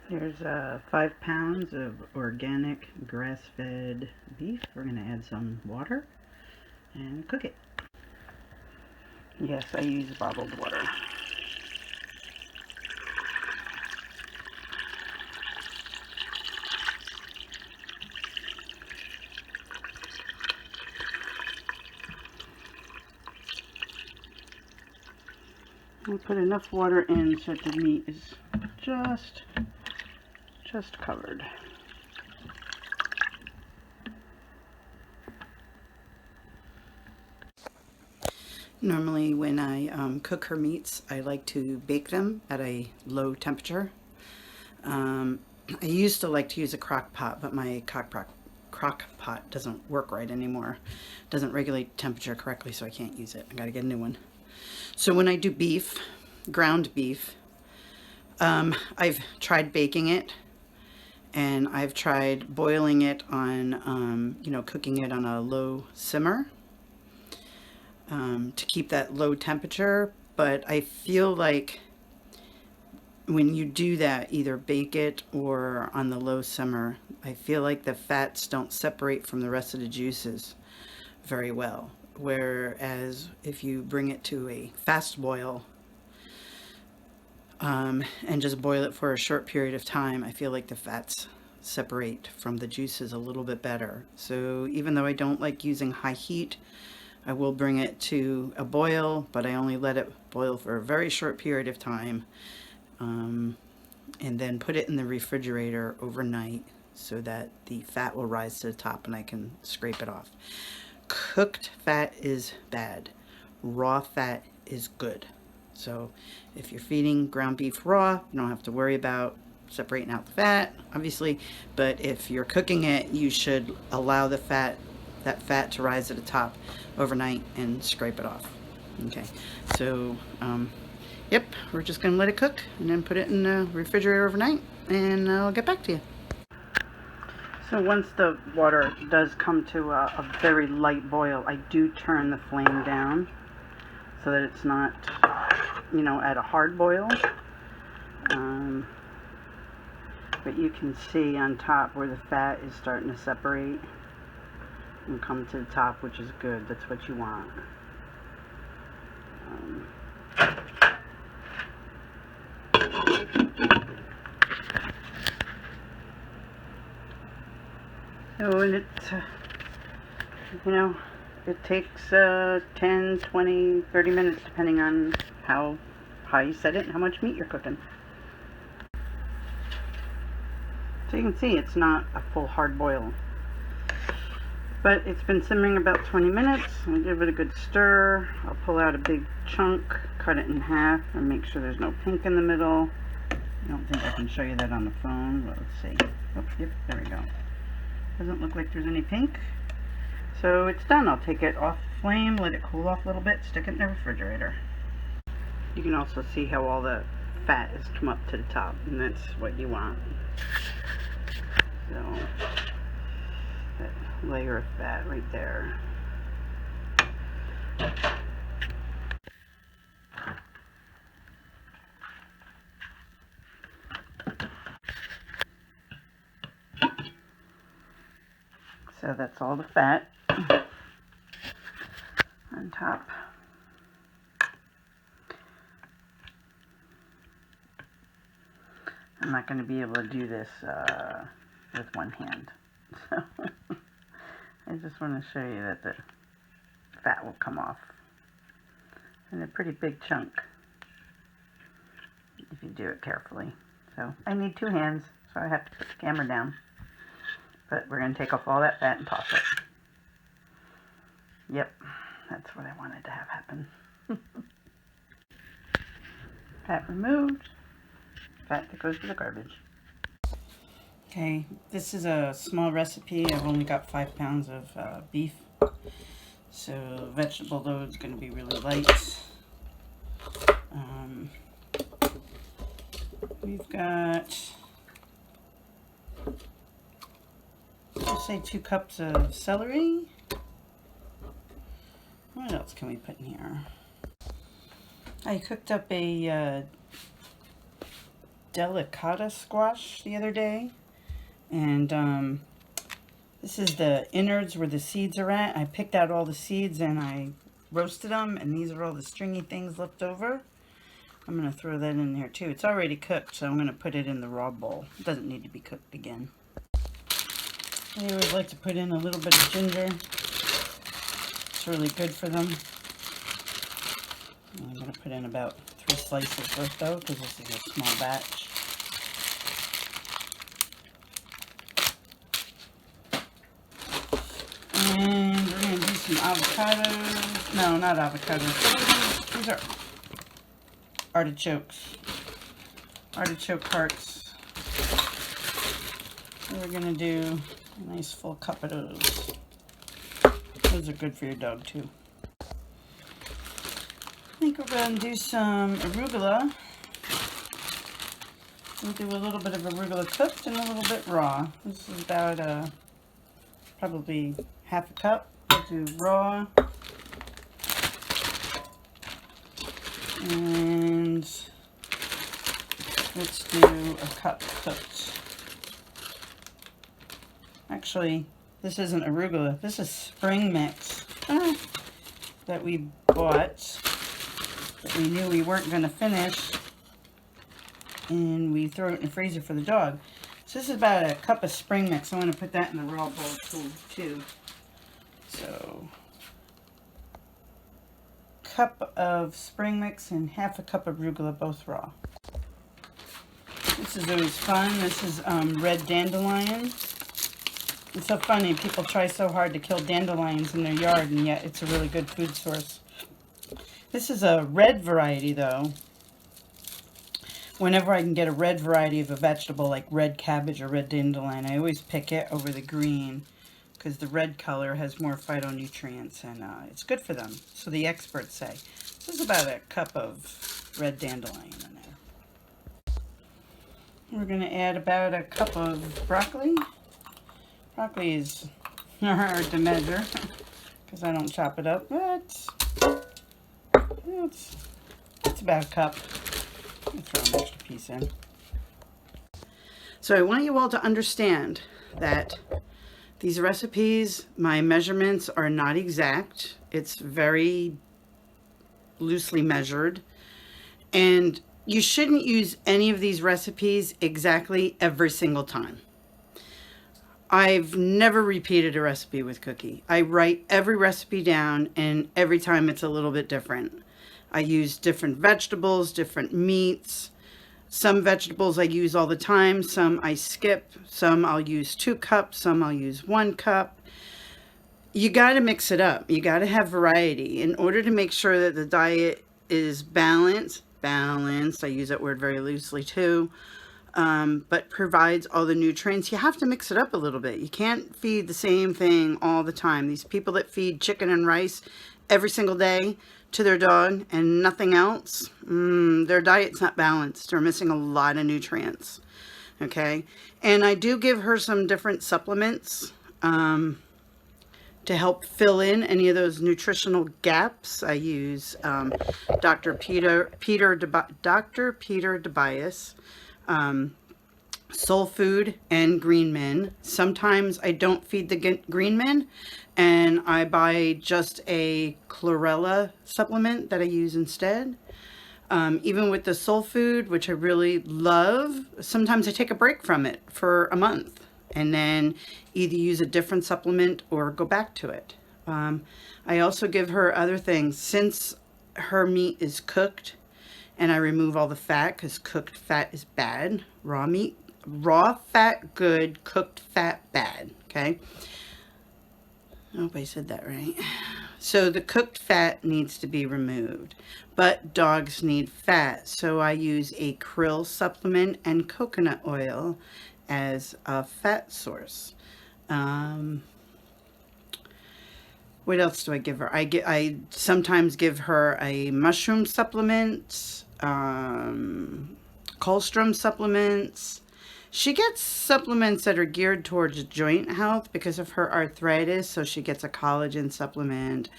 Here's 5 pounds of organic grass-fed beef. We're going to add some water and cook it. Yes, I use bottled water. We'll put enough water in so that the meat is just covered. Normally when I cook her meats, I like to bake them at a low temperature. I used to like to use a crock pot, but my crock pot doesn't work right anymore. Doesn't regulate temperature correctly, so I can't use it. I gotta get a new one. So when I do beef, ground beef, I've tried baking it, and I've tried boiling it on, cooking it on a low simmer to keep that low temperature. But I feel like when you do that, either bake it or on the low simmer, I feel like the fats don't separate from the rest of the juices very well. Whereas if you bring it to a fast boil and just boil it for a short period of time, I feel like the fats separate from the juices a little bit better. So even though I don't like using high heat, I will bring it to a boil, but I only let it boil for a very short period of time, and then put it in the refrigerator overnight so that the fat will rise to the top and I can scrape it off. Cooked fat is bad. Raw fat is good. So if you're feeding ground beef raw, you don't have to worry about separating out the fat, obviously. But if you're cooking it, you should allow that fat to rise to the top overnight and scrape it off. Okay, so yep, we're just gonna let it cook and then put it in the refrigerator overnight, and I'll get back to you. So once the water does come to a very light boil, I do turn the flame down so that it's not, at a hard boil. But you can see on top where the fat is starting to separate and come to the top, which is good. That's what you want. So, and it takes 10, 20, 30 minutes depending on how high you set it and how much meat you're cooking. So you can see it's not a full hard boil. But it's been simmering about 20 minutes. I'll give it a good stir. I'll pull out a big chunk, cut it in half, and make sure there's no pink in the middle. I don't think I can show you that on the phone, but let's see. Oh, yep, there we go. Doesn't look like there's any pink. So it's done. I'll take it off the flame, let it cool off a little bit, stick it in the refrigerator. You can also see how all the fat has come up to the top, and that's what you want. So that layer of fat right there. So that's all the fat on top. I'm not going to be able to do this with one hand. So I just want to show you that the fat will come off. And a pretty big chunk if you do it carefully. So I need 2 hands, so I have to put the camera down. But we're going to take off all that fat and toss it. Yep, that's what I wanted to have happen. Fat removed. Fat that goes to the garbage. Okay, this is a small recipe. I've only got 5 pounds of beef. So vegetable load is going to be really light. We've got, let's say 2 cups of celery. What else can we put in here? I cooked up a delicata squash the other day, and this is the innards where the seeds are at. I picked out all the seeds and I roasted them, and these are all the stringy things left over. I'm going to throw that in there too. It's already cooked, so I'm going to put it in the raw bowl. It doesn't need to be cooked again. I always like to put in a little bit of ginger. It's really good for them. I'm going to put in about 3 slices worth though, because this is a small batch. And we're going to do some avocados. No, not avocados. These are artichokes. Artichoke hearts. And we're going to do a nice full cup of those. Those are good for your dog too. I think we're going to do some arugula. We'll do a little bit of arugula cooked and a little bit raw. This is about probably half a cup. We'll do raw. And let's do a cup cooked. Actually, this isn't arugula. This is spring mix that we bought, that we knew we weren't going to finish, and we throw it in the freezer for the dog. So this is about a cup of spring mix. I want to put that in the raw bowl too. So, cup of spring mix and half a cup of arugula, both raw. This is always fun. This is red dandelion. It's so funny. People try so hard to kill dandelions in their yard, and yet it's a really good food source. This is a red variety, though. Whenever I can get a red variety of a vegetable, like red cabbage or red dandelion, I always pick it over the green, because the red color has more phytonutrients, and it's good for them, so the experts say. This is about a cup of red dandelion in there. We're going to add about a cup of broccoli. Broccoli is hard to measure, because I don't chop it up, but it's about a cup. I'll throw an extra piece in. So I want you all to understand that these recipes, my measurements are not exact. It's very loosely measured. And you shouldn't use any of these recipes exactly every single time. I've never repeated a recipe with Cookie. I write every recipe down, and every time it's a little bit different. I use different vegetables, different meats. Some vegetables I use all the time, some I skip, some I'll use 2 cups, some I'll use 1 cup. You got to mix it up. You got to have variety in order to make sure that the diet is balanced. I use that word very loosely too, but provides all the nutrients. You have to mix it up a little bit. You can't feed the same thing all the time. These people that feed chicken and rice every single day to their dog and nothing else, their diet's not balanced. They're missing a lot of nutrients. Okay, and I do give her some different supplements to help fill in any of those nutritional gaps. I use Dr. Peter DeBias, Soul Food and Green Men. Sometimes I don't feed the Green Men, and I buy just a chlorella supplement that I use instead. Even with the Soul Food, which I really love, sometimes I take a break from it for a month and then either use a different supplement or go back to it. I also give her other things. Since her meat is cooked and I remove all the fat, because cooked fat is bad. Raw fat good, cooked fat bad. Okay, I hope I said that right. So the cooked fat needs to be removed, but dogs need fat. So I use a krill supplement and coconut oil as a fat source. What else do I give her? I sometimes give her a mushroom supplement, colostrum supplements. She gets supplements that are geared towards joint health because of her arthritis. So she gets a collagen supplement.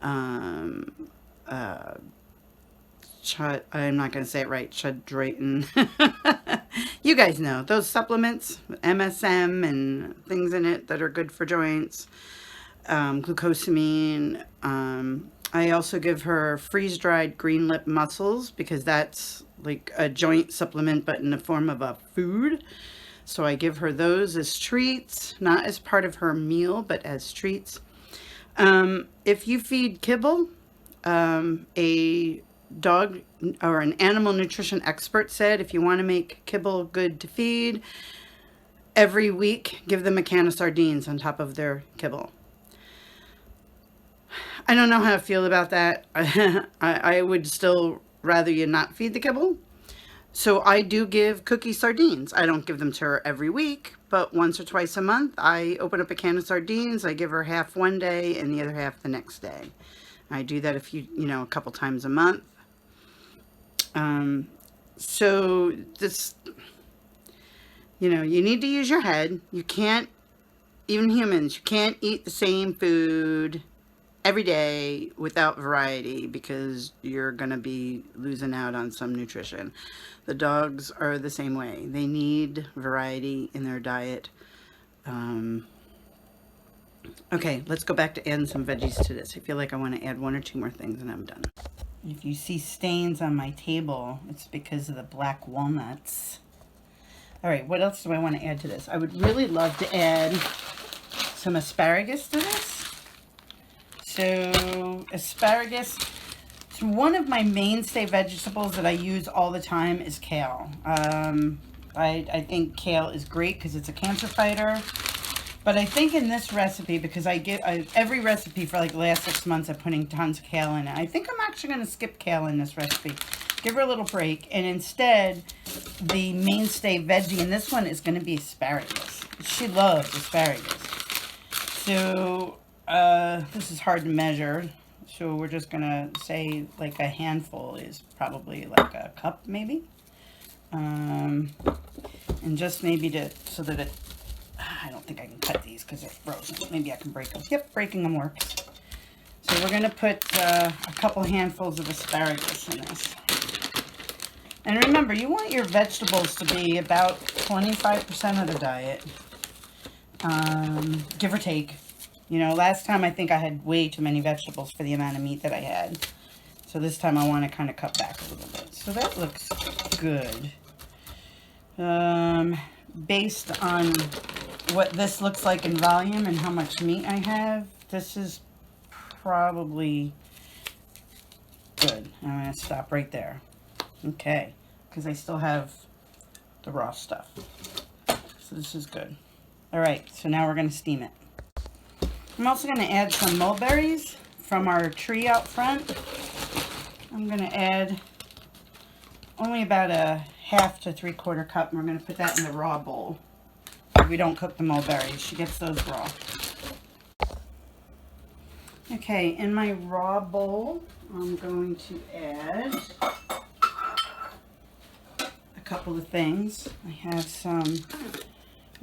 I'm not going to say it right. Chuddratin. You guys know those supplements, MSM and things in it that are good for joints, glucosamine. I also give her freeze-dried green lip mussels because that's like a joint supplement but in the form of a food. So I give her those as treats, not as part of her meal, but as treats. If you feed kibble, a dog or an animal nutrition expert said if you want to make kibble good to feed, every week give them a can of sardines on top of their kibble. I don't know how to feel about that. I would still rather you not feed the kibble. So I do give Cookie sardines. I don't give them to her every week, but once or twice a month, I open up a can of sardines. I give her half one day and the other half the next day. I do that a couple times a month. So this, you need to use your head. You can't, even humans, you can't eat the same food every day without variety because you're going to be losing out on some nutrition. The dogs are the same way. They need variety in their diet. Okay, let's go back to adding some veggies to this. I feel like I want to add one or two more things and I'm done. If you see stains on my table, it's because of the black walnuts. All right, what else do I want to add to this? I would really love to add some asparagus to this. So asparagus, one of my mainstay vegetables that I use all the time is kale. I think kale is great because it's a cancer fighter. But I think in this recipe, because every recipe for like the last 6 months, I'm putting tons of kale in it. I think I'm actually going to skip kale in this recipe. Give her a little break. And instead, the mainstay veggie in this one is going to be asparagus. She loves asparagus. So this is hard to measure. So we're just going to say like a handful is probably like a cup maybe. And just maybe so that it, I don't think I can cut these because they're frozen. Maybe I can break them. Yep, breaking them works. So we're going to put a couple handfuls of asparagus in this. And remember, you want your vegetables to be about 25% of the diet, give or take. Last time I think I had way too many vegetables for the amount of meat that I had. So this time I want to kind of cut back a little bit. So that looks good. Based on what this looks like in volume and how much meat I have, this is probably good. I'm going to stop right there. Okay, because I still have the raw stuff. So this is good. All right, so now we're going to steam it. I'm also going to add some mulberries from our tree out front. I'm going to add only about a half to 3/4 cup, and we're going to put that in the raw bowl. We don't cook the mulberries. She gets those raw. Okay, in my raw bowl, I'm going to add a couple of things. I have some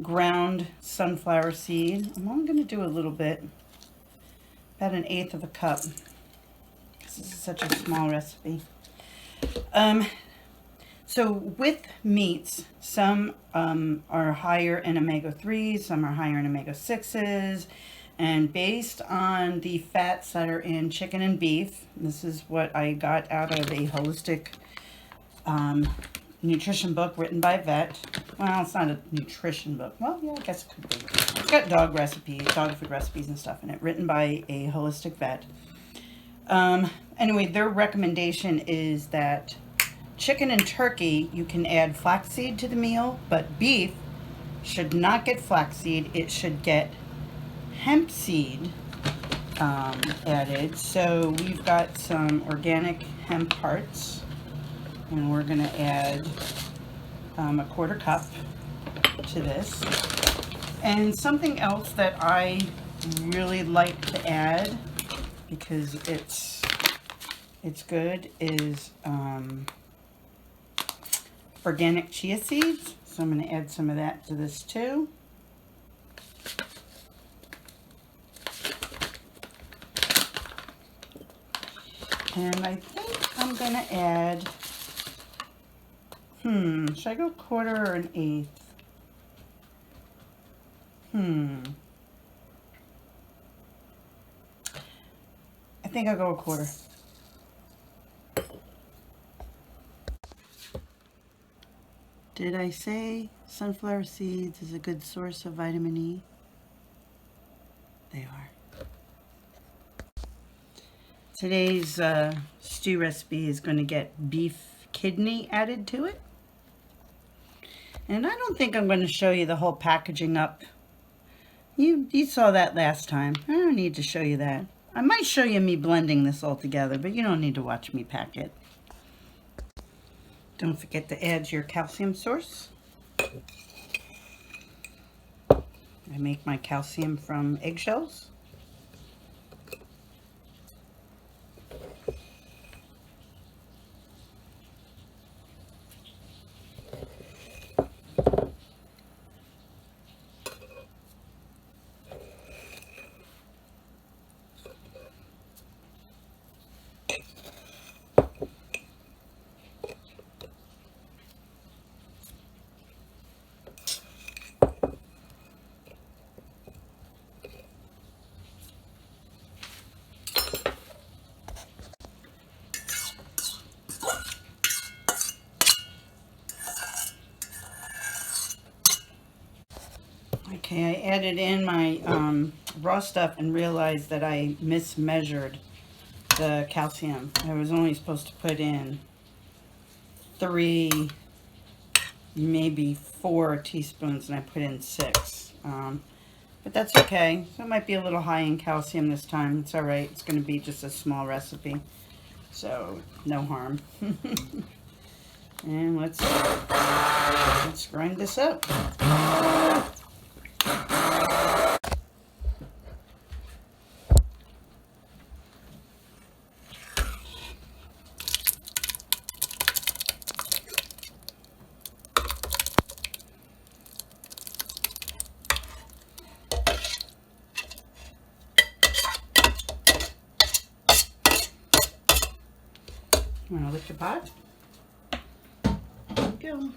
ground sunflower seed. I'm only going to do a little bit, about 1/8 of a cup. This is such a small recipe. So with meats, some are higher in omega-3s, some are higher in omega-6s, and based on the fats that are in chicken and beef, this is what I got out of a holistic nutrition book written by a vet. Well, it's not a nutrition book. Well, yeah, I guess it could be. It's got dog recipes, dog food recipes and stuff in it, written by a holistic vet. Anyway, their recommendation is that chicken and turkey, you can add flaxseed to the meal, but beef should not get flaxseed. It should get hemp seed added. So we've got some organic hemp hearts, and we're going to add a 1/4 cup to this. And something else that I really like to add, because it's good, is organic chia seeds. So I'm going to add some of that to this too. And I think I'm going to add, Should I go quarter or an eighth? I think I'll go a quarter. Did I say sunflower seeds is a good source of vitamin E? They are. Today's stew recipe is going to get beef kidney added to it. And I don't think I'm going to show you the whole packaging up. You saw that last time. I don't need to show you that. I might show you me blending this all together, but you don't need to watch me pack it. Don't forget to add your calcium source. I make my calcium from eggshells. Okay, I added in my raw stuff and realized that I mismeasured the calcium. I was only supposed to put in 3, maybe 4 teaspoons, and I put in 6. But that's okay. So it might be a little high in calcium this time. It's all right. It's going to be just a small recipe, so no harm. And let's grind this up. You want to lift your pot? There we go.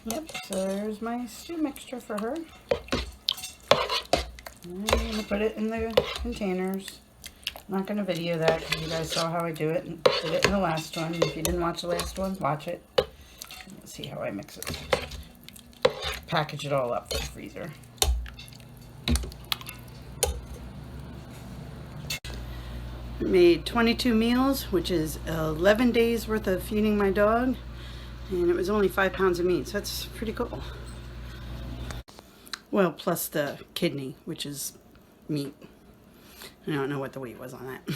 Yep, so there's my stew mixture for her. I'm going to put it in the containers. I'm not going to video that because you guys saw how I do it and did it in the last one. If you didn't watch the last one, watch it. Let's see how I mix it. Package it all up for the freezer. I made 22 meals, which is 11 days worth of feeding my dog. And it was only 5 pounds of meat, so that's pretty cool. Well, plus the kidney, which is meat. I don't know what the weight was on that.